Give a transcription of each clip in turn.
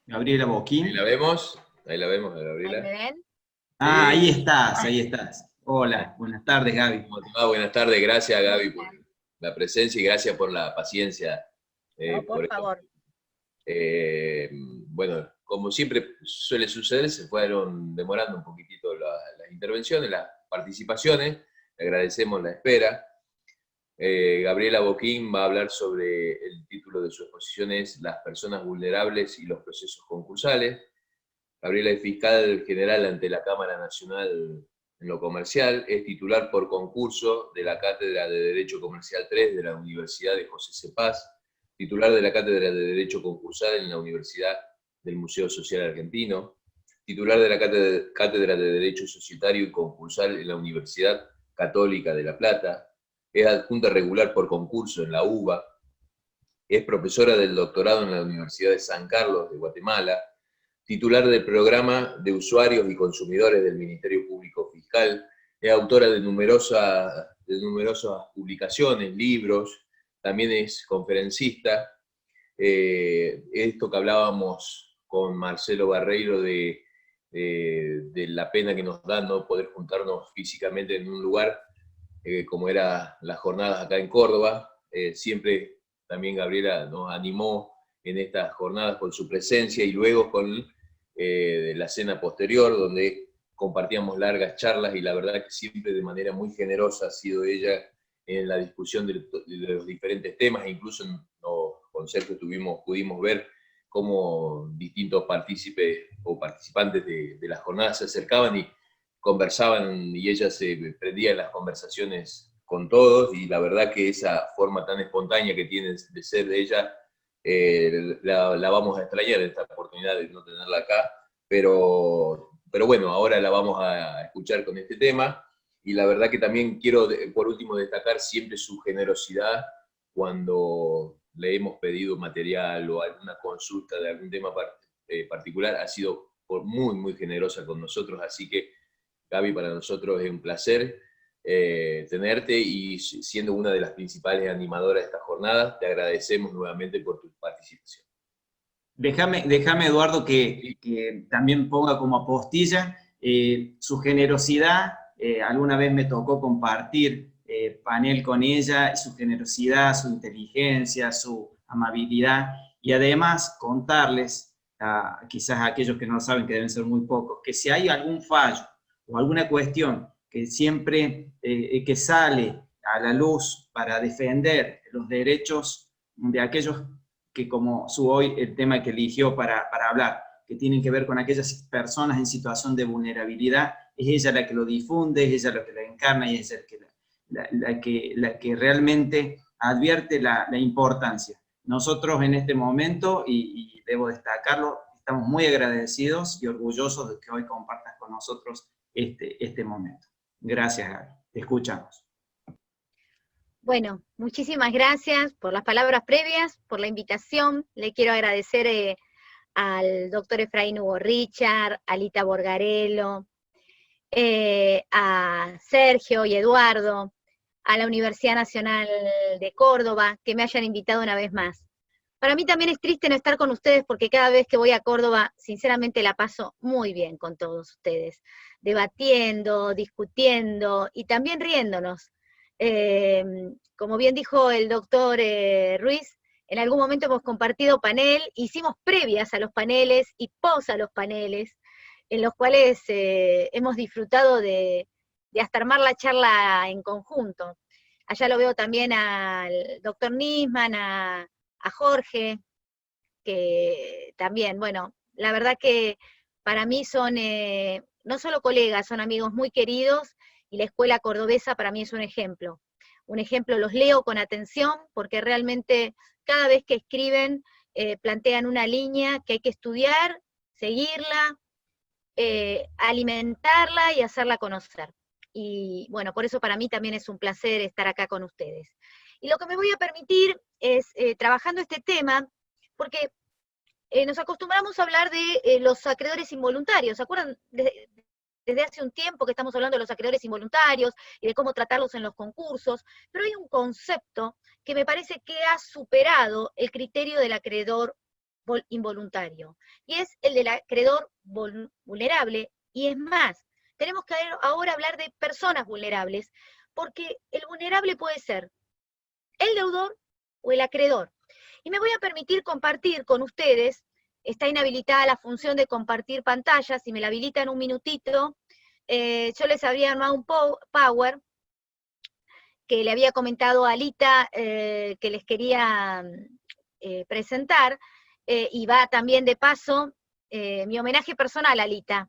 Gabriela Ahí la Boquín. vemos, ¿Ahí me Gabriela. ven? Ah, ahí Sí. estás, ahí estás. Hola, buenas tardes, Gaby. ¿Cómo te va? Buenas tardes, gracias ¿Cómo Gaby por están? la presencia y gracias por la paciencia. No, por Por esto. favor. Eh, bueno, como siempre suele suceder, se fueron demorando un poquitito las intervenciones, las participaciones. Le agradecemos la espera. Gabriela Boquín va a hablar sobre el título de su exposición es Las personas vulnerables y los procesos concursales. Gabriela es fiscal general ante la Cámara Nacional en lo Comercial, es titular por concurso de la Cátedra de Derecho Comercial 3 de la Universidad de José C. Paz, titular de la Cátedra de Derecho Concursal en la Universidad del Museo Social Argentino, titular de la Cátedra de Derecho Societario y Concursal en la Universidad Católica de La Plata, es adjunta regular por concurso en la UBA, es profesora del doctorado en la Universidad de San Carlos de Guatemala, titular del programa de usuarios y consumidores del Ministerio Público Fiscal, es autora de numerosas publicaciones, libros, también es conferencista. Esto que hablábamos con Marcelo Barreiro de la pena que nos da no poder juntarnos físicamente en un lugar, como eran las jornadas acá en Córdoba, siempre también Gabriela nos animó en estas jornadas con su presencia y luego con la cena posterior, donde compartíamos largas charlas y la verdad que siempre de manera muy generosa ha sido ella en la discusión de los diferentes temas, incluso en los conciertos pudimos ver cómo distintos partícipes o participantes de las jornadas se acercaban y conversaban y ella se prendía en las conversaciones con todos y la verdad que esa forma tan espontánea que tiene de ser de ella la vamos a extrañar esta oportunidad de no tenerla acá, pero bueno, ahora la vamos a escuchar con este tema y la verdad que también quiero por último destacar siempre su generosidad cuando le hemos pedido material o alguna consulta de algún tema particular, ha sido muy generosa con nosotros, así que Gaby, para nosotros es un placer tenerte y siendo una de las principales animadoras de esta jornada, te agradecemos nuevamente por tu participación. Déjame Eduardo, que también ponga como apostilla su generosidad. Alguna vez me tocó compartir panel con ella, su generosidad, su inteligencia, su amabilidad, y además contarles, quizás a aquellos que no lo saben, que deben ser muy pocos, que si hay algún fallo o alguna cuestión que siempre que sale a la luz para defender los derechos de aquellos que, como su hoy el tema que eligió para hablar, que tienen que ver con aquellas personas en situación de vulnerabilidad, es ella la que lo difunde, es ella la que la encarna y es la que realmente advierte la importancia. Nosotros en este momento, y debo destacarlo, estamos muy agradecidos y orgullosos de que hoy compartas con nosotros este momento. Gracias, Gaby. Te escuchamos. Bueno, muchísimas gracias por las palabras previas, por la invitación. Le quiero agradecer al doctor Efraín Hugo Richard, a Lita Borgarello, a Sergio y Eduardo, a la Universidad Nacional de Córdoba, que me hayan invitado una vez más. Para mí también es triste no estar con ustedes porque cada vez que voy a Córdoba, sinceramente la paso muy bien con todos ustedes, debatiendo, discutiendo y también riéndonos. Como bien dijo el doctor Ruiz, en algún momento hemos compartido panel, hicimos previas a los paneles y pos a los paneles, en los cuales hemos disfrutado de hasta armar la charla en conjunto. Allá lo veo también al doctor Nisman, a Jorge, que también, bueno, la verdad que para mí son no solo colegas, son amigos muy queridos, y la escuela cordobesa para mí es un ejemplo. Un ejemplo, los leo con atención, porque realmente cada vez que escriben plantean una línea que hay que estudiar, seguirla, alimentarla y hacerla conocer. Y bueno, por eso para mí también es un placer estar acá con ustedes. Y lo que me voy a permitir es, trabajando este tema, porque nos acostumbramos a hablar de los acreedores involuntarios. ¿Se acuerdan? Desde hace un tiempo que estamos hablando de los acreedores involuntarios y de cómo tratarlos en los concursos, pero hay un concepto que me parece que ha superado el criterio del acreedor involuntario, y es el del acreedor vulnerable, y es más, tenemos que ahora hablar de personas vulnerables, porque el vulnerable puede ser el deudor o el acreedor. Y me voy a permitir compartir con ustedes, está inhabilitada la función de compartir pantalla, si me la habilitan un minutito, yo les había armado un power, que le había comentado a Alita que les quería presentar, y va también de paso mi homenaje personal a Alita,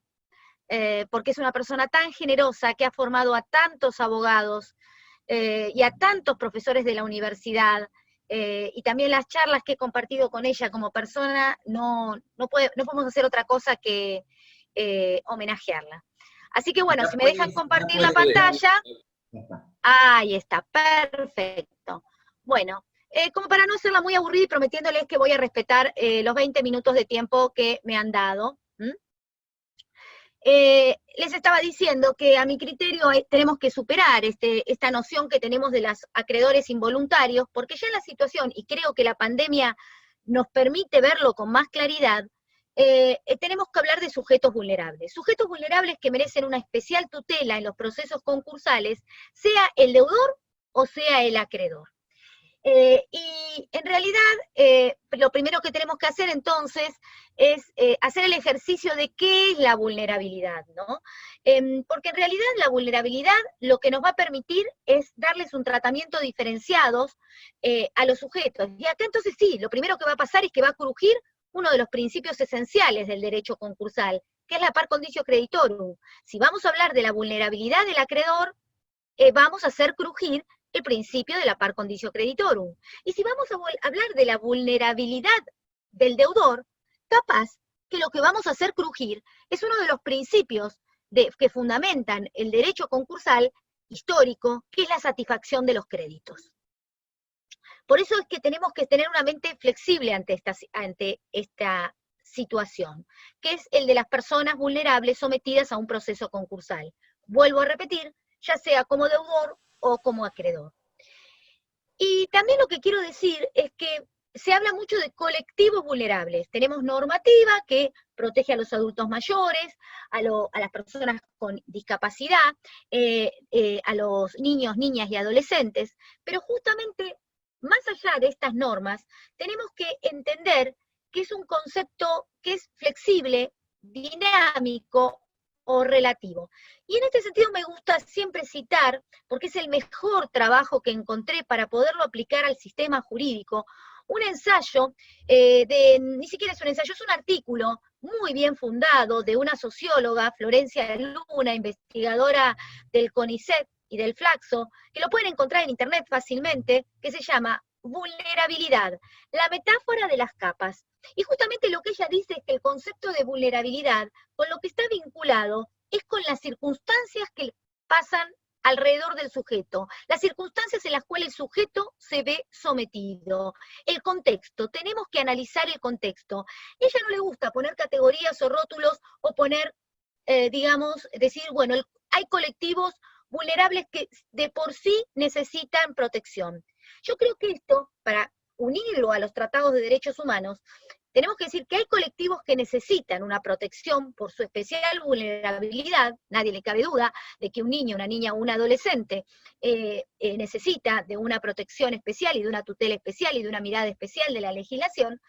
porque es una persona tan generosa que ha formado a tantos abogados y a tantos profesores de la universidad, y también las charlas que he compartido con ella como persona, no podemos hacer otra cosa que homenajearla. Así que bueno, Ya si me dejan ya compartir la puede poder. pantalla, Ya está. ahí está, perfecto. Bueno, como para no hacerla muy aburrida y prometiéndoles que voy a respetar los 20 minutos de tiempo que me han dado. Les estaba diciendo que a mi criterio tenemos que superar esta noción que tenemos de los acreedores involuntarios, porque ya en la situación, y creo que la pandemia nos permite verlo con más claridad, tenemos que hablar de sujetos vulnerables que merecen una especial tutela en los procesos concursales, sea el deudor o sea el acreedor. Y en realidad, lo primero que tenemos que hacer entonces es hacer el ejercicio de qué es la vulnerabilidad, ¿no? Porque en realidad la vulnerabilidad lo que nos va a permitir es darles un tratamiento diferenciado a los sujetos. Y acá entonces sí, lo primero que va a pasar es que va a crujir uno de los principios esenciales del derecho concursal, que es la par condicio creditorum. Si vamos a hablar de la vulnerabilidad del acreedor, vamos a hacer crujir el principio de la par condicio creditorum. Y si vamos a hablar de la vulnerabilidad del deudor, capaz que lo que vamos a hacer crujir es uno de los principios que fundamentan el derecho concursal histórico, que es la satisfacción de los créditos. Por eso es que tenemos que tener una mente flexible ante esta situación, que es el de las personas vulnerables sometidas a un proceso concursal. Vuelvo a repetir, ya sea como deudor o como acreedor. Y también lo que quiero decir es que se habla mucho de colectivos vulnerables. Tenemos normativa que protege a los adultos mayores, a las personas con discapacidad, a los niños, niñas y adolescentes, pero justamente más allá de estas normas, tenemos que entender que es un concepto que es flexible, dinámico o relativo. Y en este sentido me gusta siempre citar, porque es el mejor trabajo que encontré para poderlo aplicar al sistema jurídico, un ensayo, ni siquiera es un ensayo, es un artículo muy bien fundado de una socióloga, Florencia Luna, investigadora del CONICET y del Flaxo, que lo pueden encontrar en internet fácilmente, que se llama Vulnerabilidad, la metáfora de las capas. Y justamente lo que ella dice es que el concepto de vulnerabilidad, con lo que está vinculado, es con las circunstancias que pasan alrededor del sujeto, las circunstancias en las cuales el sujeto se ve sometido. El contexto, tenemos que analizar el contexto. A ella no le gusta poner categorías o rótulos o poner, digamos, decir, bueno, hay colectivos vulnerables que de por sí necesitan protección. Yo creo que esto, para unirlo a los tratados de derechos humanos, tenemos que decir que hay colectivos que necesitan una protección por su especial vulnerabilidad, nadie le cabe duda de que un niño, una niña o un adolescente necesita de una protección especial y de una tutela especial y de una mirada especial de la legislación,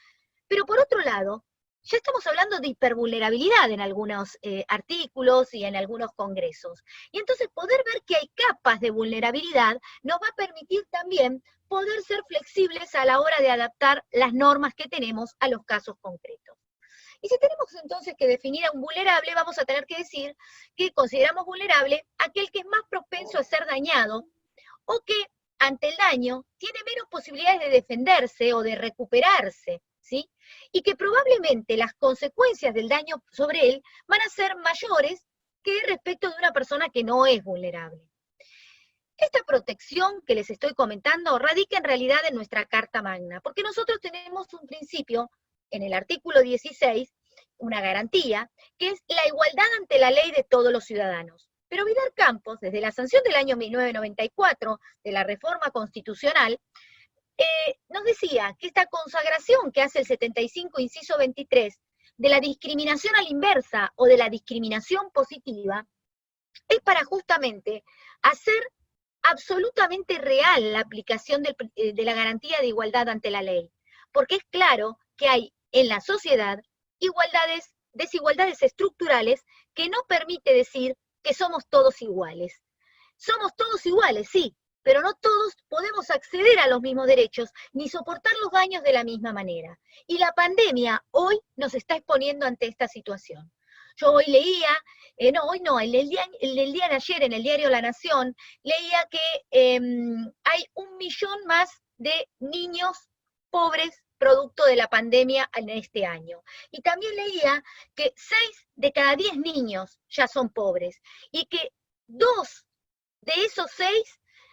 pero por otro lado, ya estamos hablando de hipervulnerabilidad en algunos artículos y en algunos congresos. Y entonces poder ver que hay capas de vulnerabilidad nos va a permitir también poder ser flexibles a la hora de adaptar las normas que tenemos a los casos concretos. Y si tenemos entonces que definir a un vulnerable, vamos a tener que decir que consideramos vulnerable aquel que es más propenso a ser dañado o que ante el daño tiene menos posibilidades de defenderse o de recuperarse, ¿sí? Y que probablemente las consecuencias del daño sobre él van a ser mayores que respecto de una persona que no es vulnerable. Esta protección que les estoy comentando radica en realidad en nuestra Carta Magna, porque nosotros tenemos un principio en el artículo 16, una garantía, que es la igualdad ante la ley de todos los ciudadanos. Pero Vidal Campos, desde la sanción del año 1994 de la reforma constitucional, nos decía que esta consagración que hace el 75, inciso 23, de la discriminación a la inversa o de la discriminación positiva, es para justamente hacer absolutamente real la aplicación de la garantía de igualdad ante la ley. Porque es claro que hay en la sociedad desigualdades estructurales que no permite decir que somos todos iguales. Somos todos iguales, sí, pero no todos podemos acceder a los mismos derechos ni soportar los daños de la misma manera. Y la pandemia hoy nos está exponiendo ante esta situación. Yo hoy leía, el día de ayer en el diario La Nación, leía que hay 1 millón más de niños pobres producto de la pandemia en este año. Y también leía que 6 de cada 10 niños ya son pobres y que 2 de esos 6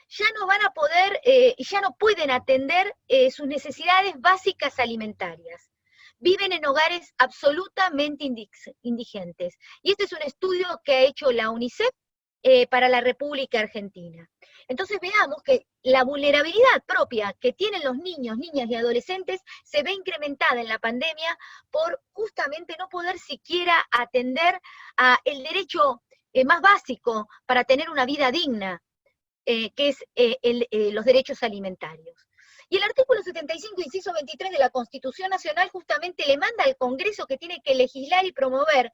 ya no van a poder, ya no pueden atender sus necesidades básicas alimentarias. Viven en hogares absolutamente indigentes. Y este es un estudio que ha hecho la UNICEF para la República Argentina. Entonces veamos que la vulnerabilidad propia que tienen los niños, niñas y adolescentes se ve incrementada en la pandemia por justamente no poder siquiera atender a el derecho más básico para tener una vida digna, que es los derechos alimentarios. Y el artículo 75, inciso 23 de la Constitución Nacional justamente le manda al Congreso que tiene que legislar y promover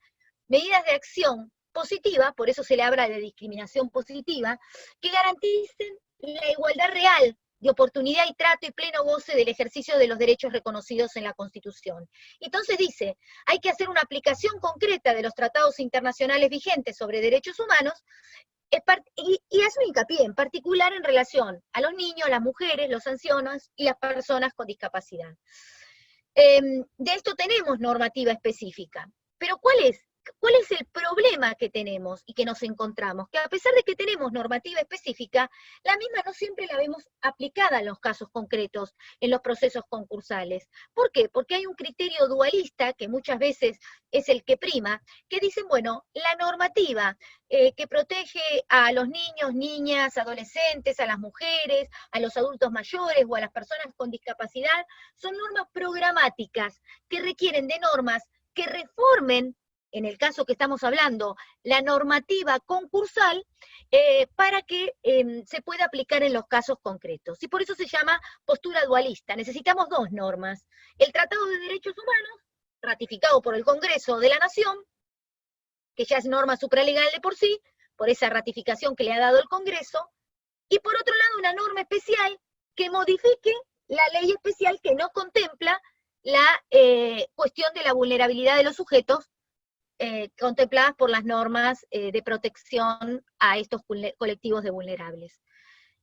medidas de acción positiva, por eso se le habla de discriminación positiva, que garanticen la igualdad real de oportunidad y trato y pleno goce del ejercicio de los derechos reconocidos en la Constitución. Entonces dice, hay que hacer una aplicación concreta de los tratados internacionales vigentes sobre derechos humanos, y hace un hincapié en particular en relación a los niños, las mujeres, los ancianos y las personas con discapacidad. De esto tenemos normativa específica, pero ¿cuál es el problema que tenemos y que nos encontramos? Que a pesar de que tenemos normativa específica, la misma no siempre la vemos aplicada en los casos concretos, en los procesos concursales. ¿Por qué? Porque hay un criterio dualista, que muchas veces es el que prima, que dicen, bueno, la normativa que protege a los niños, niñas, adolescentes, a las mujeres, a los adultos mayores o a las personas con discapacidad, son normas programáticas que requieren de normas que reformen, en el caso que estamos hablando, la normativa concursal para que se pueda aplicar en los casos concretos. Y por eso se llama postura dualista. Necesitamos 2 normas. El Tratado de Derechos Humanos, ratificado por el Congreso de la Nación, que ya es norma supralegal de por sí, por esa ratificación que le ha dado el Congreso, y por otro lado una norma especial que modifique la ley especial que no contempla la cuestión de la vulnerabilidad de los sujetos contempladas por las normas de protección a estos colectivos de vulnerables.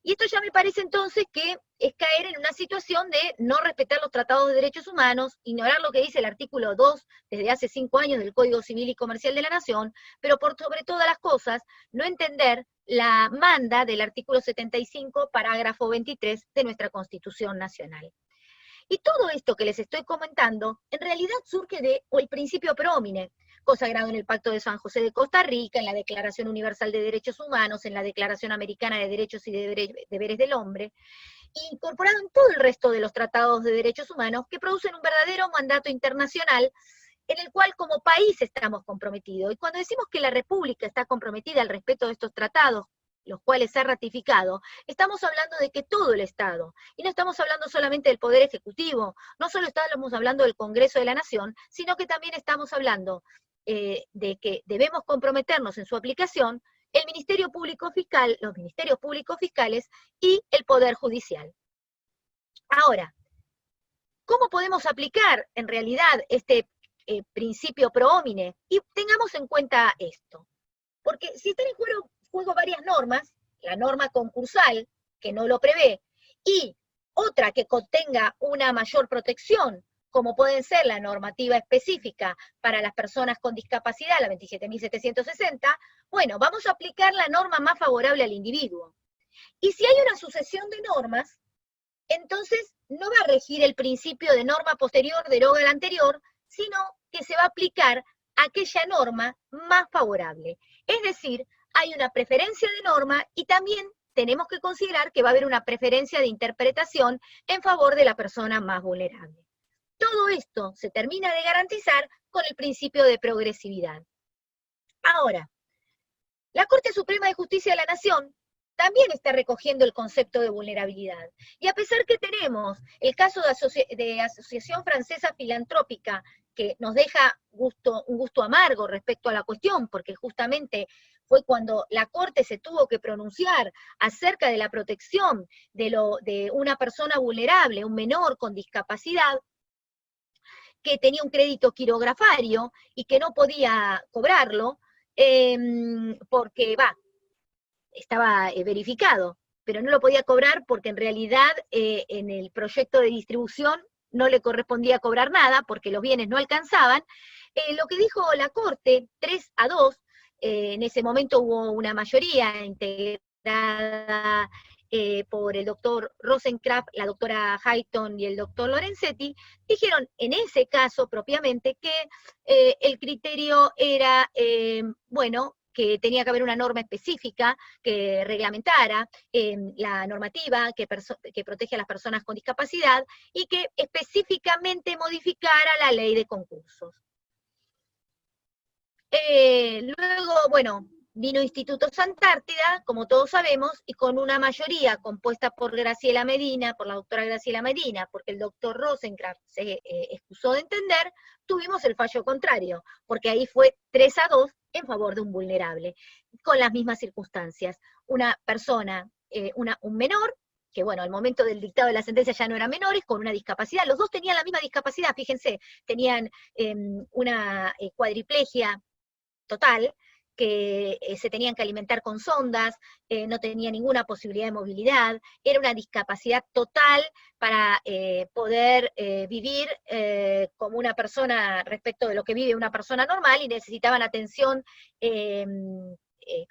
Y esto ya me parece entonces que es caer en una situación de no respetar los tratados de derechos humanos, ignorar lo que dice el artículo 2 desde hace 5 años del Código Civil y Comercial de la Nación, pero por sobre todas las cosas, no entender la manda del artículo 75, parágrafo 23 de nuestra Constitución Nacional. Y todo esto que les estoy comentando, en realidad surge del principio pro homine, consagrado en el Pacto de San José de Costa Rica, en la Declaración Universal de Derechos Humanos, en la Declaración Americana de Derechos y Deberes del Hombre, incorporado en todo el resto de los tratados de derechos humanos que producen un verdadero mandato internacional en el cual como país estamos comprometidos. Y cuando decimos que la República está comprometida al respeto de estos tratados, los cuales se ha ratificado, estamos hablando de que todo el Estado, y no estamos hablando solamente del Poder Ejecutivo, no solo estamos hablando del Congreso de la Nación, sino que también estamos hablando de que debemos comprometernos en su aplicación el Ministerio Público Fiscal, los Ministerios Públicos Fiscales y el Poder Judicial. Ahora, ¿cómo podemos aplicar en realidad este principio pro homine? Y tengamos en cuenta esto, porque si están en juego varias normas, la norma concursal, que no lo prevé, y otra que contenga una mayor protección, como pueden ser la normativa específica para las personas con discapacidad, la 27.760, bueno, vamos a aplicar la norma más favorable al individuo. Y si hay una sucesión de normas, entonces no va a regir el principio de norma posterior deroga la anterior, sino que se va a aplicar aquella norma más favorable. Es decir, hay una preferencia de norma y también tenemos que considerar que va a haber una preferencia de interpretación en favor de la persona más vulnerable. Todo esto se termina de garantizar con el principio de progresividad. Ahora, la Corte Suprema de Justicia de la Nación también está recogiendo el concepto de vulnerabilidad. Y a pesar que tenemos el caso de Asociación Francesa Filantrópica, que nos deja un gusto amargo respecto a la cuestión, porque justamente fue cuando la Corte se tuvo que pronunciar acerca de la protección de una persona vulnerable, un menor con discapacidad, que tenía un crédito quirografario y que no podía cobrarlo, porque estaba verificado, pero no lo podía cobrar porque en realidad en el proyecto de distribución no le correspondía cobrar nada porque los bienes no alcanzaban. Lo que dijo la Corte, 3-2, en ese momento hubo una mayoría integrada por el doctor Rosenkraft, la doctora Hayton y el doctor Lorenzetti, dijeron en ese caso propiamente que el criterio era, que tenía que haber una norma específica que reglamentara la normativa que protege a las personas con discapacidad y que específicamente modificara la ley de concursos. Luego, vino Institutos Antártida, como todos sabemos, y con una mayoría compuesta por Graciela Medina, por la doctora Graciela Medina, porque el doctor Rosenkraft se excusó de entender, tuvimos el fallo contrario, porque ahí fue 3-2 en favor de un vulnerable, con las mismas circunstancias. Una persona, un menor, que al momento del dictado de la sentencia ya no eran menores, con una discapacidad, los dos tenían la misma discapacidad, fíjense, tenían una cuadriplegia total, que se tenían que alimentar con sondas, no tenía ninguna posibilidad de movilidad, era una discapacidad total para poder vivir como una persona respecto de lo que vive una persona normal, y necesitaban atención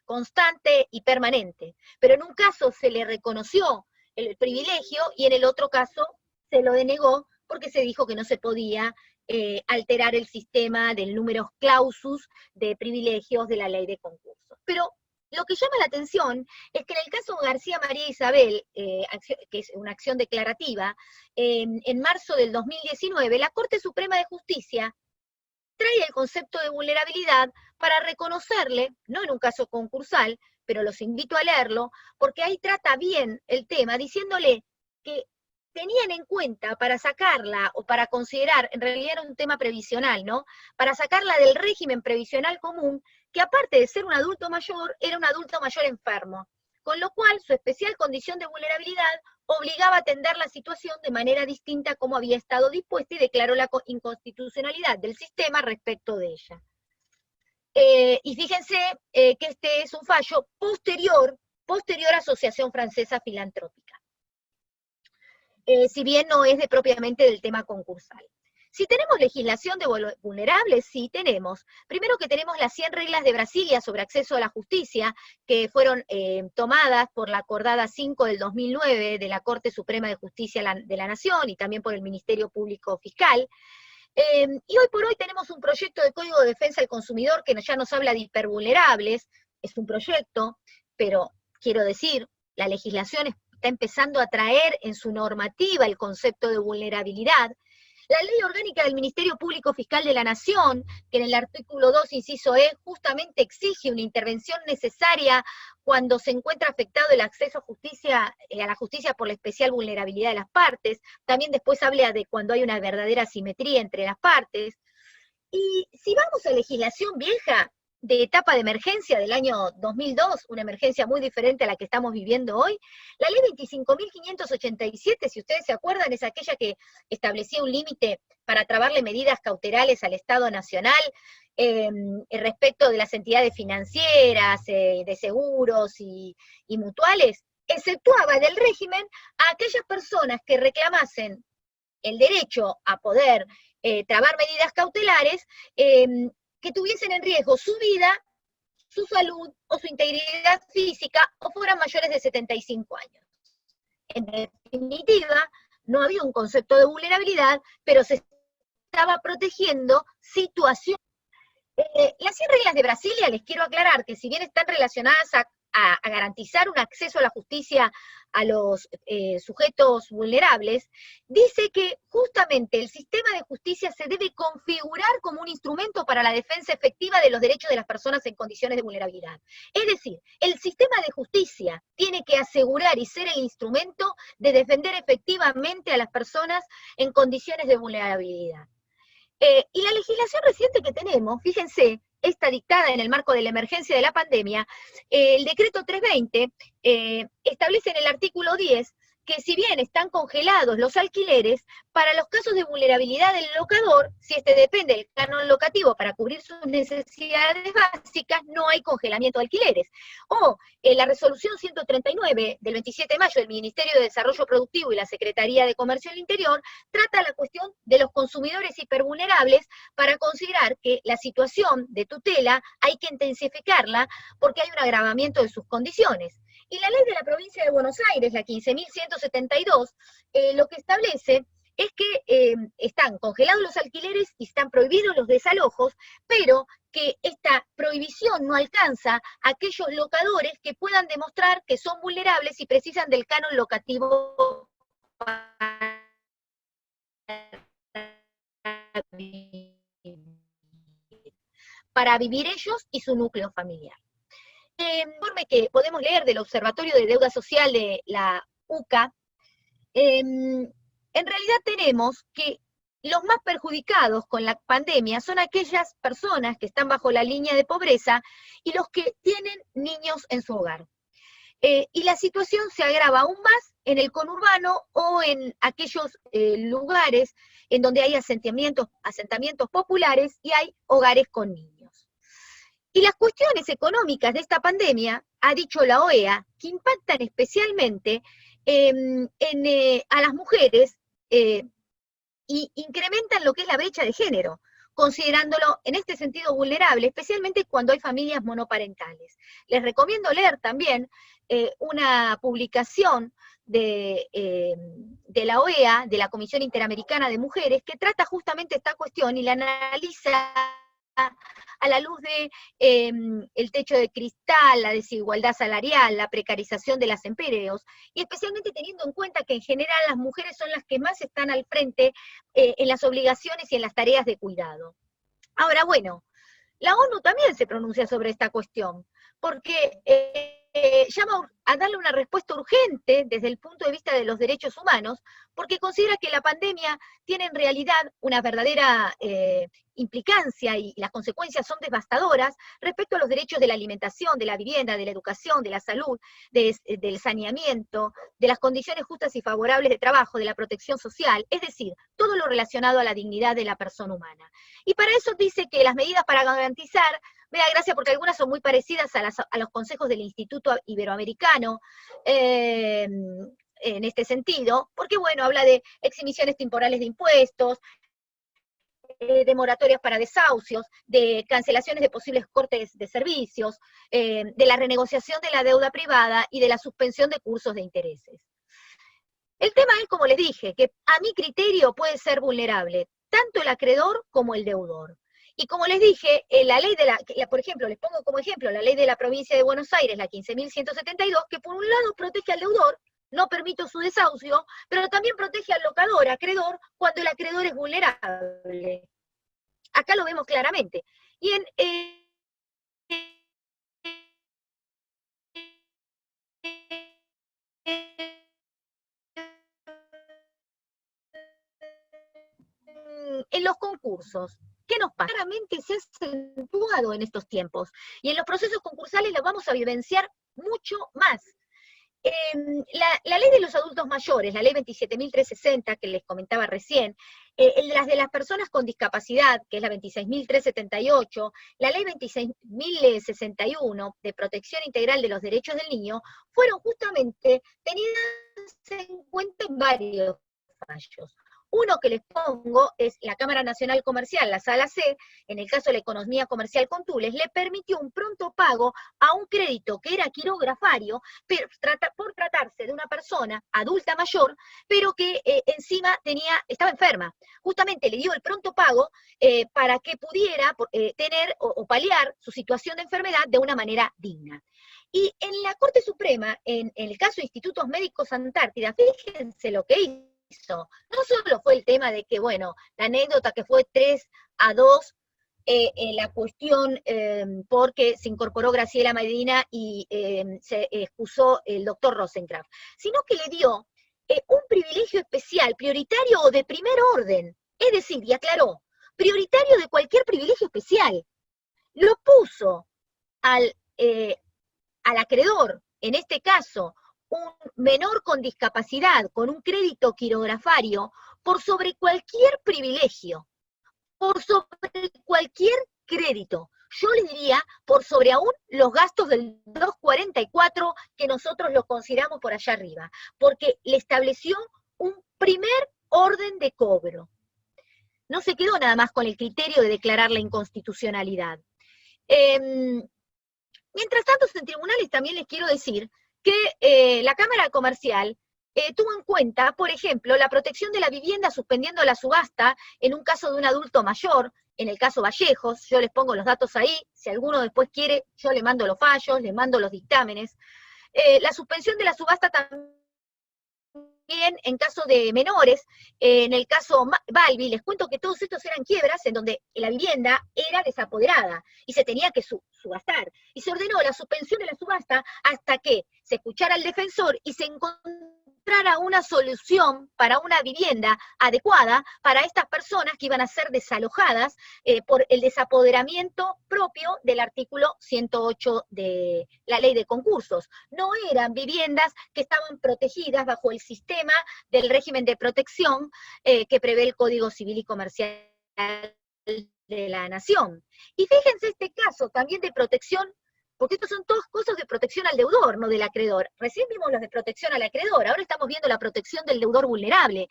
constante y permanente. Pero en un caso se le reconoció el privilegio y en el otro caso se lo denegó porque se dijo que no se podía alterar el sistema del numerus clausus de privilegios de la ley de concursos. Pero lo que llama la atención es que en el caso García María Isabel, que es una acción declarativa, en marzo del 2019, la Corte Suprema de Justicia trae el concepto de vulnerabilidad para reconocerle, no en un caso concursal, pero los invito a leerlo, porque ahí trata bien el tema, diciéndole que tenían en cuenta para sacarla, o para considerar, en realidad era un tema previsional, ¿no? Para sacarla del régimen previsional común, que aparte de ser un adulto mayor, era un adulto mayor enfermo, con lo cual su especial condición de vulnerabilidad obligaba a atender la situación de manera distinta como había estado dispuesta, y declaró la inconstitucionalidad del sistema respecto de ella. Y fíjense que este es un fallo posterior a Asociación Francesa Filantrópica. Si bien no es propiamente del tema concursal. Si tenemos legislación de vulnerables, sí tenemos. Primero que tenemos las 100 reglas de Brasilia sobre acceso a la justicia, que fueron tomadas por la acordada 5 del 2009 de la Corte Suprema de Justicia de la Nación, y también por el Ministerio Público Fiscal. Y hoy por hoy tenemos un proyecto de Código de Defensa del Consumidor que ya nos habla de hipervulnerables. Es un proyecto, pero quiero decir, la legislación está empezando a traer en su normativa el concepto de vulnerabilidad. La Ley Orgánica del Ministerio Público Fiscal de la Nación, que en el artículo 2, inciso E, justamente exige una intervención necesaria cuando se encuentra afectado el acceso a la justicia por la especial vulnerabilidad de las partes. También después habla de cuando hay una verdadera asimetría entre las partes. Y si vamos a legislación vieja, de etapa de emergencia del año 2002, una emergencia muy diferente a la que estamos viviendo hoy, la ley 25.587, si ustedes se acuerdan, es aquella que establecía un límite para trabarle medidas cautelales al Estado Nacional respecto de las entidades financieras, de seguros y mutuales, exceptuaba del régimen a aquellas personas que reclamasen el derecho a poder trabar medidas cautelares, que tuviesen en riesgo su vida, su salud o su integridad física, o fueran mayores de 75 años. En definitiva, no había un concepto de vulnerabilidad, pero se estaba protegiendo situaciones. Las 100 reglas de Brasilia, les quiero aclarar que si bien están relacionadas a garantizar un acceso a la justicia a los sujetos vulnerables, dice que justamente el sistema de justicia se debe configurar como un instrumento para la defensa efectiva de los derechos de las personas en condiciones de vulnerabilidad. Es decir, el sistema de justicia tiene que asegurar y ser el instrumento de defender efectivamente a las personas en condiciones de vulnerabilidad. Y la legislación reciente que tenemos, fíjense, esta dictada en el marco de la emergencia de la pandemia, el decreto 320 establece en el artículo 10 que si bien están congelados los alquileres, para los casos de vulnerabilidad del locador, si este depende del canon locativo para cubrir sus necesidades básicas, no hay congelamiento de alquileres. O la resolución 139 del 27 de mayo del Ministerio de Desarrollo Productivo y la Secretaría de Comercio del Interior trata la cuestión de los consumidores hipervulnerables para considerar que la situación de tutela hay que intensificarla porque hay un agravamiento de sus condiciones. Y la ley de la provincia de Buenos Aires, la 15.172, lo que establece es que están congelados los alquileres y están prohibidos los desalojos, pero que esta prohibición no alcanza a aquellos locadores que puedan demostrar que son vulnerables y precisan del canon locativo para vivir ellos y su núcleo familiar. El informe que podemos leer del Observatorio de Deuda Social de la UCA, en realidad tenemos que los más perjudicados con la pandemia son aquellas personas que están bajo la línea de pobreza y los que tienen niños en su hogar. Y la situación se agrava aún más en el conurbano o en aquellos lugares en donde hay asentamientos populares y hay hogares con niños. Y las cuestiones económicas de esta pandemia, ha dicho la OEA, que impactan especialmente a las mujeres y incrementan lo que es la brecha de género, considerándolo en este sentido vulnerable, especialmente cuando hay familias monoparentales. Les recomiendo leer también una publicación de la OEA, de la Comisión Interamericana de Mujeres, que trata justamente esta cuestión y la analiza a la luz de el techo de cristal, la desigualdad salarial, la precarización de los empleos, y especialmente teniendo en cuenta que en general las mujeres son las que más están al frente en las obligaciones y en las tareas de cuidado. Ahora, bueno, la ONU también se pronuncia sobre esta cuestión, porque llama a darle una respuesta urgente desde el punto de vista de los derechos humanos, porque considera que la pandemia tiene en realidad una verdadera implicancia y las consecuencias son devastadoras respecto a los derechos de la alimentación, de la vivienda, de la educación, de la salud, del saneamiento, de las condiciones justas y favorables de trabajo, de la protección social, es decir, todo lo relacionado a la dignidad de la persona humana. Y para eso dice que las medidas para garantizar, me da gracia porque algunas son muy parecidas a los consejos del Instituto Iberoamericano, en este sentido, porque bueno, habla de exhibiciones temporales de impuestos, de moratorias para desahucios, de cancelaciones de posibles cortes de servicios, de la renegociación de la deuda privada y de la suspensión de cursos de intereses. El tema es, como les dije, que a mi criterio puede ser vulnerable tanto el acreedor como el deudor. Y como les dije, la ley por ejemplo, les pongo como ejemplo la ley de la provincia de Buenos Aires, la 15.172, que por un lado protege al deudor, no permite su desahucio, pero también protege al locador, acreedor, cuando el acreedor es vulnerable. Acá lo vemos claramente. Y en los concursos, ¿qué nos pasa? Claramente se ha acentuado en estos tiempos, y en los procesos concursales lo vamos a vivenciar mucho más. La ley de los adultos mayores, la ley 27.360 que les comentaba recién, las de las personas con discapacidad, que es la 26.378, la ley 26.061 de protección integral de los derechos del niño, fueron justamente tenidas en cuenta en varios fallos. Uno que les pongo es la Cámara Nacional Comercial, la Sala C, en el caso de la economía comercial con Tules, le permitió un pronto pago a un crédito que era quirografario, pero por tratarse de una persona adulta mayor, pero que encima estaba enferma. Justamente le dio el pronto pago para que pudiera tener o paliar su situación de enfermedad de una manera digna. Y en la Corte Suprema, en el caso de Institutos Médicos Antártida, fíjense lo que hizo. No solo fue el tema de que, bueno, la anécdota que fue 3-2, la cuestión porque se incorporó Graciela Medina y se excusó el doctor Rosenkraft, sino que le dio un privilegio especial, prioritario o de primer orden, es decir, y aclaró, prioritario de cualquier privilegio especial. Lo puso al acreedor, en este caso, un menor con discapacidad, con un crédito quirografario, por sobre cualquier privilegio, por sobre cualquier crédito. Yo les diría, por sobre aún los gastos del 244, que nosotros los consideramos por allá arriba, porque le estableció un primer orden de cobro. No se quedó nada más con el criterio de declarar la inconstitucionalidad. Mientras tanto, en tribunales también les quiero decir que la Cámara Comercial tuvo en cuenta, por ejemplo, la protección de la vivienda suspendiendo la subasta en un caso de un adulto mayor, en el caso Vallejos. Yo les pongo los datos ahí, si alguno después quiere, yo le mando los fallos, le mando los dictámenes. La suspensión de la subasta también en caso de menores, en el caso Balbi, les cuento que todos estos eran quiebras en donde la vivienda era desapoderada y se tenía que subastar. Y se ordenó la suspensión de la subasta hasta que se escuchara al defensor y se encontrara una solución para una vivienda adecuada para estas personas que iban a ser desalojadas por el desapoderamiento propio del artículo 108 de la ley de concursos. No eran viviendas que estaban protegidas bajo el sistema del régimen de protección que prevé el Código Civil y Comercial de la Nación. Y fíjense este caso también de protección, porque estos son todas cosas de protección al deudor, no del acreedor. Recién vimos los de protección al acreedor, ahora estamos viendo la protección del deudor vulnerable.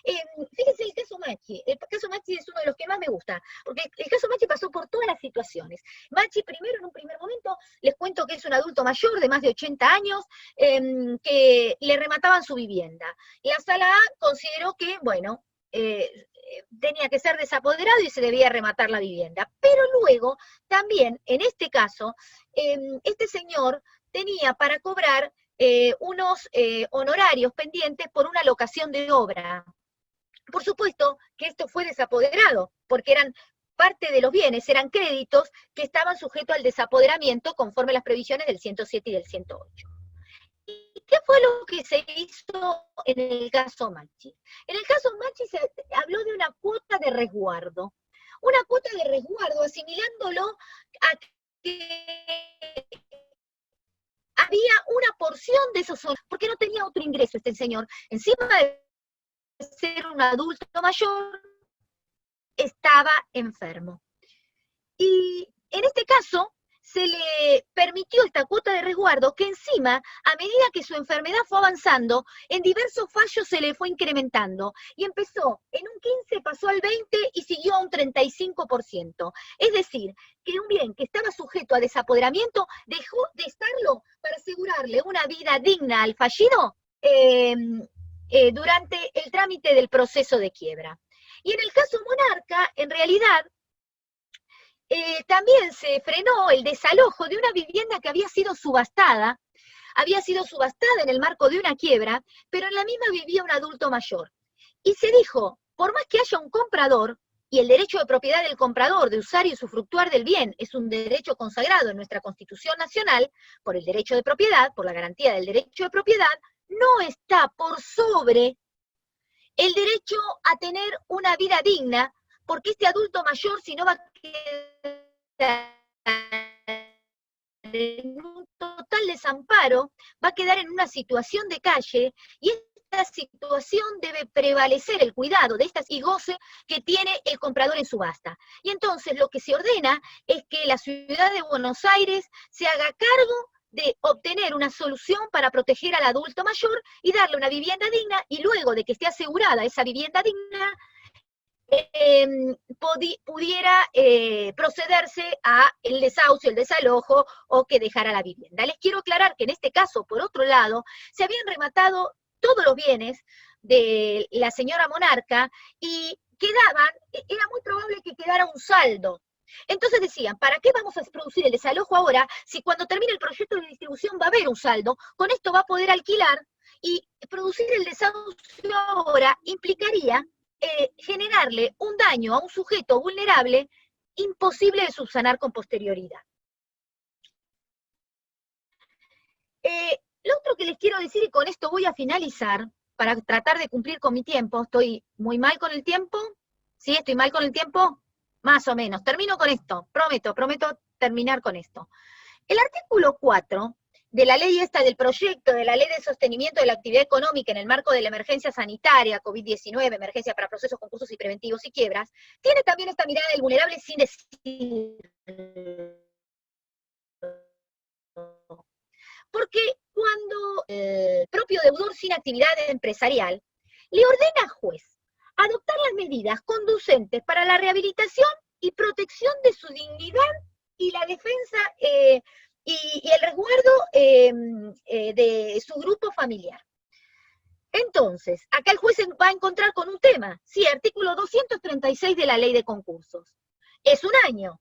Fíjense el caso Machi. El caso Machi es uno de los que más me gusta, porque el caso Machi pasó por todas las situaciones. Machi primero, en un primer momento, les cuento que es un adulto mayor de más de 80 años, que le remataban su vivienda. La Sala A consideró que, bueno, tenía que ser desapoderado y se debía rematar la vivienda. Pero luego, también, en este caso, este señor tenía para cobrar unos honorarios pendientes por una locación de obra. Por supuesto que esto fue desapoderado, porque eran parte de los bienes, eran créditos que estaban sujetos al desapoderamiento conforme las previsiones del 107 y del 108. ¿Y qué fue lo que se hizo en el caso Machi? En el caso Machi se habló de una cuota de resguardo. Una cuota de resguardo asimilándolo a que había una porción de esos, porque no tenía otro ingreso este señor. Encima de ser un adulto mayor, estaba enfermo. Y en este caso, se le permitió esta cuota de resguardo que encima, a medida que su enfermedad fue avanzando, en diversos fallos se le fue incrementando. Y empezó en un 15, pasó al 20 y siguió a un 35%. Es decir, que un bien que estaba sujeto a desapoderamiento dejó de estarlo para asegurarle una vida digna al fallido durante el trámite del proceso de quiebra. Y en el caso Monarca, en realidad, también se frenó el desalojo de una vivienda que había sido subastada en el marco de una quiebra, pero en la misma vivía un adulto mayor. Y se dijo, por más que haya un comprador, y el derecho de propiedad del comprador de usar y usufructuar del bien es un derecho consagrado en nuestra Constitución Nacional, por el derecho de propiedad, por la garantía del derecho de propiedad, no está por sobre el derecho a tener una vida digna, porque este adulto mayor, si no va a quedar en un total desamparo, va a quedar en una situación de calle, y esta situación debe prevalecer el cuidado de estas y goce que tiene el comprador en subasta. Y entonces lo que se ordena es que la ciudad de Buenos Aires se haga cargo de obtener una solución para proteger al adulto mayor y darle una vivienda digna, y luego de que esté asegurada esa vivienda digna, pudiera procederse a el desahucio, el desalojo, o que dejara la vivienda. Les quiero aclarar que en este caso, por otro lado, se habían rematado todos los bienes de la señora Monarca y quedaban, era muy probable que quedara un saldo. Entonces decían, ¿para qué vamos a producir el desalojo ahora si cuando termine el proyecto de distribución va a haber un saldo? Con esto va a poder alquilar, y producir el desahucio ahora implicaría generarle un daño a un sujeto vulnerable imposible de subsanar con posterioridad. Lo otro que les quiero decir, y con esto voy a finalizar, para tratar de cumplir con mi tiempo. ¿Estoy muy mal con el tiempo? ¿Sí? ¿Estoy mal con el tiempo? Más o menos. Termino con esto. Prometo terminar con esto. El artículo 4 de la ley esta del proyecto de la Ley de Sostenimiento de la Actividad Económica en el marco de la emergencia sanitaria, COVID-19, emergencia para procesos, concursos y preventivos y quiebras, tiene también esta mirada del vulnerable sin decir. Porque cuando el propio deudor sin actividad empresarial le ordena al juez adoptar las medidas conducentes para la rehabilitación y protección de su dignidad y la defensa y el resguardo de su grupo familiar. Entonces, acá el juez va a encontrar con un tema, sí, artículo 236 de la Ley de Concursos. Es un año.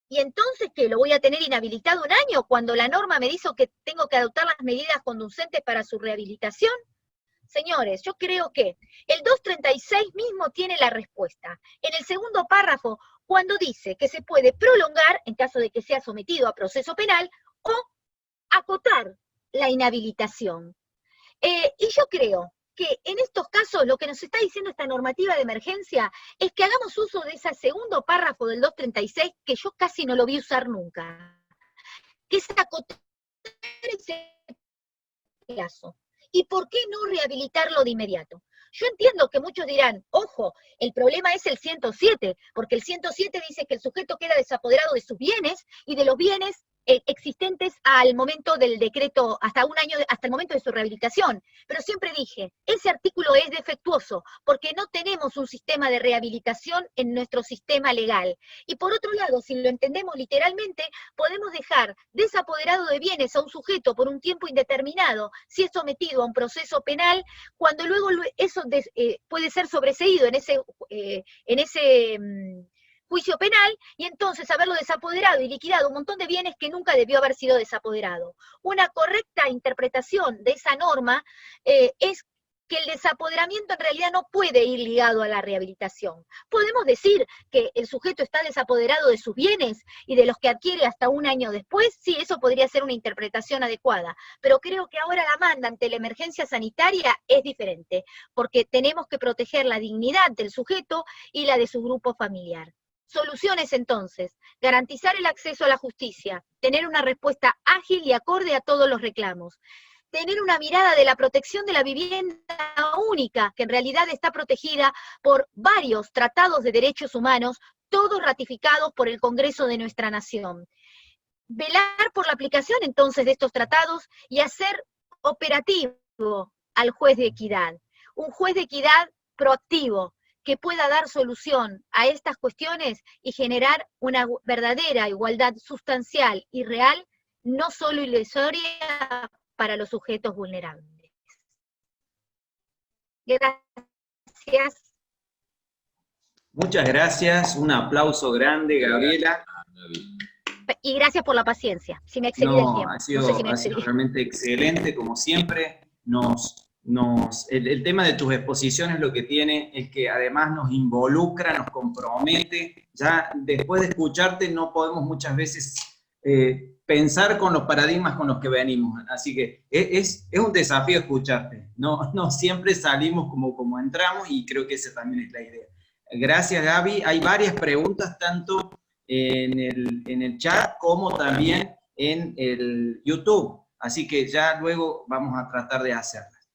¿Y entonces qué? ¿Lo voy a tener inhabilitado un año cuando la norma me dice que tengo que adoptar las medidas conducentes para su rehabilitación? Señores, yo creo que el 236 mismo tiene la respuesta. En el segundo párrafo, cuando dice que se puede prolongar, en caso de que sea sometido a proceso penal, o acotar la inhabilitación. Y yo creo que en estos casos lo que nos está diciendo esta normativa de emergencia es que hagamos uso de ese segundo párrafo del 236, que yo casi no lo vi usar nunca, que es acotar ese plazo. ¿Y por qué no rehabilitarlo de inmediato? Yo entiendo que muchos dirán, ojo, el problema es el 107, porque el 107 dice que el sujeto queda desapoderado de sus bienes y de los bienes existentes al momento del decreto, hasta un año, hasta el momento de su rehabilitación. Pero siempre dije, ese artículo es defectuoso, porque no tenemos un sistema de rehabilitación en nuestro sistema legal. Y por otro lado, si lo entendemos literalmente, podemos dejar desapoderado de bienes a un sujeto por un tiempo indeterminado, si es sometido a un proceso penal, cuando luego eso puede ser sobreseído en ese juicio penal, y entonces haberlo desapoderado y liquidado un montón de bienes que nunca debió haber sido desapoderado. Una correcta interpretación de esa norma es que el desapoderamiento en realidad no puede ir ligado a la rehabilitación. Podemos decir que el sujeto está desapoderado de sus bienes y de los que adquiere hasta un año después, sí, eso podría ser una interpretación adecuada, pero creo que ahora la demanda ante la emergencia sanitaria es diferente, porque tenemos que proteger la dignidad del sujeto y la de su grupo familiar. Soluciones entonces, garantizar el acceso a la justicia, tener una respuesta ágil y acorde a todos los reclamos, tener una mirada de la protección de la vivienda única, que en realidad está protegida por varios tratados de derechos humanos, todos ratificados por el Congreso de nuestra nación. Velar por la aplicación entonces de estos tratados y hacer operativo al juez de equidad, un juez de equidad proactivo, que pueda dar solución a estas cuestiones y generar una verdadera igualdad sustancial y real, no solo ilusoria, para los sujetos vulnerables. Gracias. Muchas gracias, un aplauso grande, Gabriela. Y gracias por la paciencia, si me excedí del tiempo. Ha sido realmente excelente, como siempre. El tema de tus exposiciones lo que tiene es que además nos involucra, nos compromete. Ya después de escucharte no podemos muchas veces pensar con los paradigmas con los que venimos. Así que es un desafío escucharte. No siempre salimos como entramos, y creo que esa también es la idea. Gracias, Gaby. Hay varias preguntas, tanto en el chat como también en el YouTube. Así que ya luego vamos a tratar de hacerlas.